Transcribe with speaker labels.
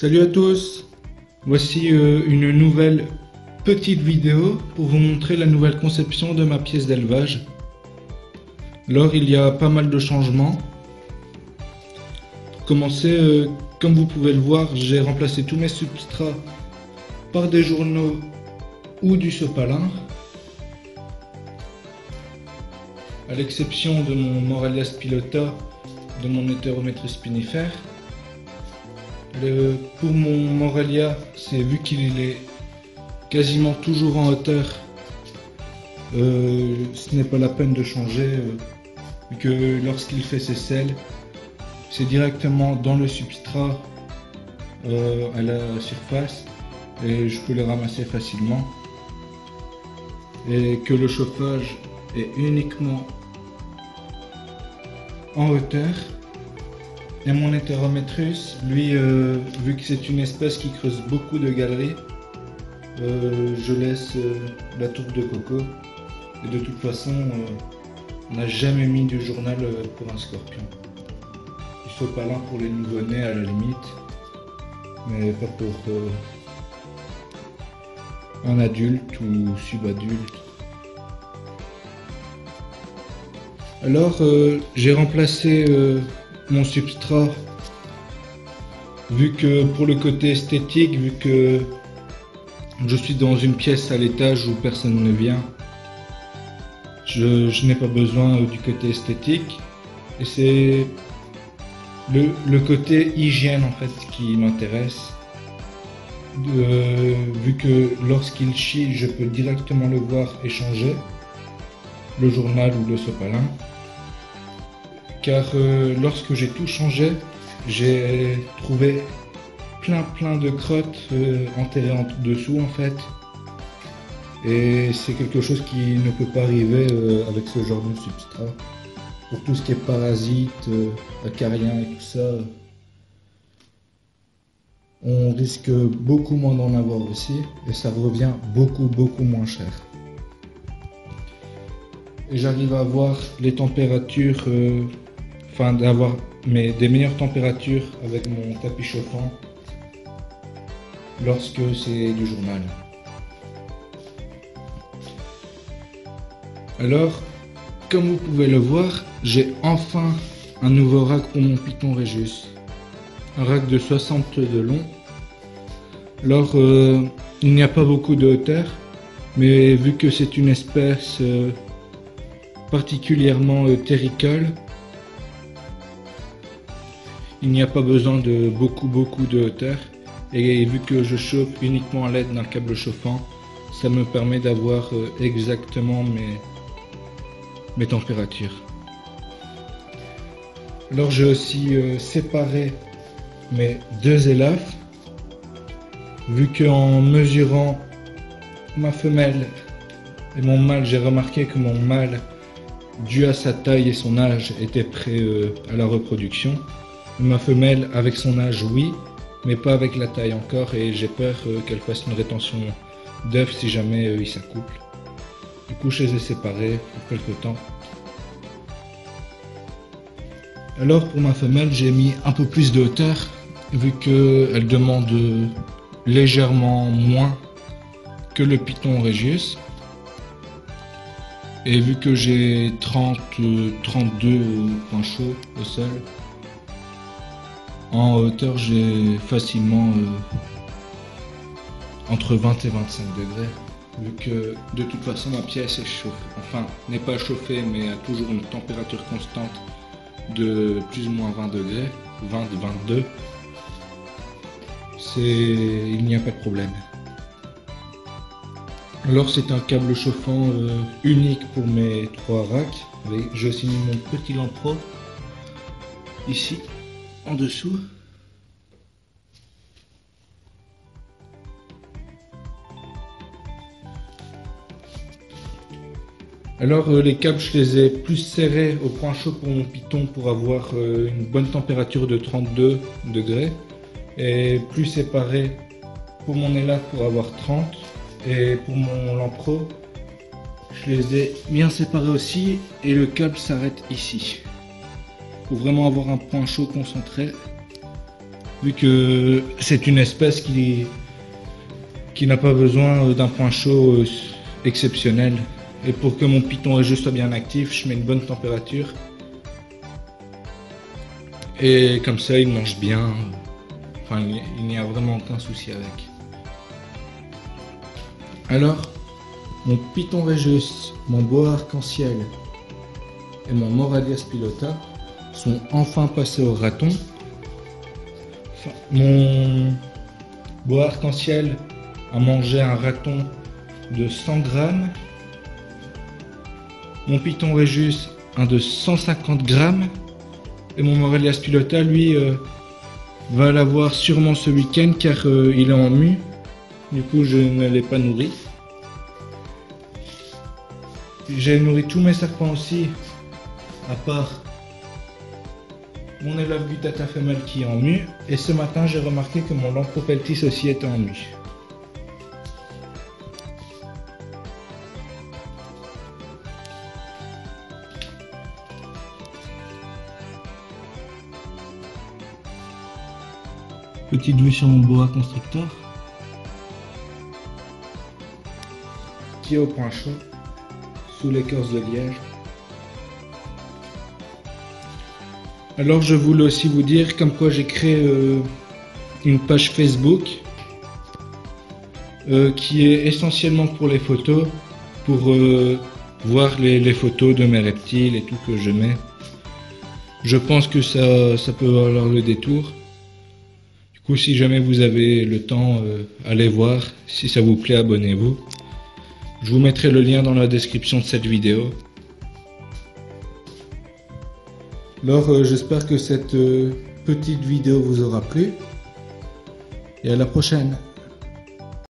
Speaker 1: Salut à tous, voici une nouvelle petite vidéo pour vous montrer la nouvelle conception de ma pièce d'élevage. Alors il y a pas mal de changements. Pour commencer, comme vous pouvez le voir, j'ai remplacé tous mes substrats par des journaux ou du sopalin. À l'exception de mon Morelia spilota, de mon Heterometrus spinifère. Pour mon Morelia, c'est vu qu'il est quasiment toujours en hauteur, ce n'est pas la peine de changer, vu que lorsqu'il fait ses selles, c'est directement dans le substrat à la surface et je peux le ramasser facilement. Et que le chauffage est uniquement en hauteur. Et mon Heterometrus, lui, vu que c'est une espèce qui creuse beaucoup de galeries, je laisse la tourbe de coco. Et de toute façon, on n'a jamais mis du journal pour un scorpion. Du sopalin pour les nouveau-nés à la limite, mais pas pour un adulte ou subadulte. Alors, j'ai remplacé mon substrat, vu que pour le côté esthétique, vu que je suis dans une pièce à l'étage où personne ne vient, je n'ai pas besoin du côté esthétique et c'est le côté hygiène en fait qui m'intéresse, vu que lorsqu'il chie je peux directement le voir et changer le journal ou le sopalin. Car lorsque j'ai tout changé, j'ai trouvé plein de crottes enterrées en dessous en fait. Et c'est quelque chose qui ne peut pas arriver avec ce genre de substrat. Pour tout ce qui est parasites, acariens et tout ça, on risque beaucoup moins d'en avoir aussi et ça revient beaucoup moins cher. Et j'arrive à avoir les températures, d'avoir des meilleures températures avec mon tapis chauffant lorsque c'est du journal. Alors, comme vous pouvez le voir, j'ai enfin un nouveau rack pour mon Python Regius. Un rack de 60 de long. Alors, il n'y a pas beaucoup de hauteur, mais vu que c'est une espèce particulièrement terricole, il n'y a pas besoin de beaucoup de hauteur et vu que je chauffe uniquement à l'aide d'un câble chauffant, ça me permet d'avoir exactement mes températures. Alors j'ai aussi séparé mes deux élafes, vu qu'en mesurant ma femelle et mon mâle, j'ai remarqué que mon mâle, dû à sa taille et son âge, était prêt à la reproduction. Ma femelle, avec son âge, oui, mais pas avec la taille encore, et j'ai peur qu'elle fasse une rétention d'œufs si jamais ils s'accouplent. Du coup, je les ai séparés pour quelque temps. Alors, pour ma femelle, j'ai mis un peu plus de hauteur, vu qu'elle demande légèrement moins que le Python Regius. Et vu que j'ai 32 points chauds au sol, en hauteur j'ai facilement entre 20 et 25 degrés. Vu que de toute façon ma pièce est chauffée, enfin n'est pas chauffée mais a toujours une température constante de plus ou moins 20 degrés, 20-22. Il n'y a pas de problème. Alors c'est un câble chauffant unique pour mes 3 racks. J'ai aussi mis mon petit lampro ici en dessous. Alors les câbles je les ai plus serrés au point chaud pour mon Python pour avoir une bonne température de 32 degrés et plus séparés pour mon élaf pour avoir 30. Et pour mon lampro, je les ai bien séparés aussi et le câble s'arrête ici. Pour vraiment avoir un point chaud concentré vu que c'est une espèce qui n'a pas besoin d'un point chaud exceptionnel. Et pour que mon Python Régis soit bien actif, je mets une bonne température. Et comme ça, il mange bien. Enfin, il n'y a vraiment aucun souci avec. Alors, mon Python Régis, mon boa arc-en-ciel et mon Moralia spilota sont enfin passés au raton. Enfin, mon boa arc-en-ciel a mangé un raton de 100 grammes. Mon Python Régis, un de 150 grammes. Et mon Moralia spilota, lui, va l'avoir sûrement ce week-end car il est en mue. Du coup, je ne l'ai pas nourri. J'ai nourri tous mes serpents aussi, à part mon élève gutata femelle qui est en mue. Et ce matin, j'ai remarqué que mon Lampropeltis aussi était en mue. Petite vue sur mon boa constrictor qui est au point chaud sous l'écorce de liège. Alors je voulais aussi vous dire comme quoi j'ai créé une page Facebook qui est essentiellement pour les photos, pour voir les photos de mes reptiles et tout que je mets. Je pense que ça peut valoir le détour. Du coup, si jamais vous avez le temps, allez voir. Si ça vous plaît, abonnez-vous. Je vous mettrai le lien dans la description de cette vidéo. Alors, j'espère que cette petite vidéo vous aura plu. Et à la prochaine.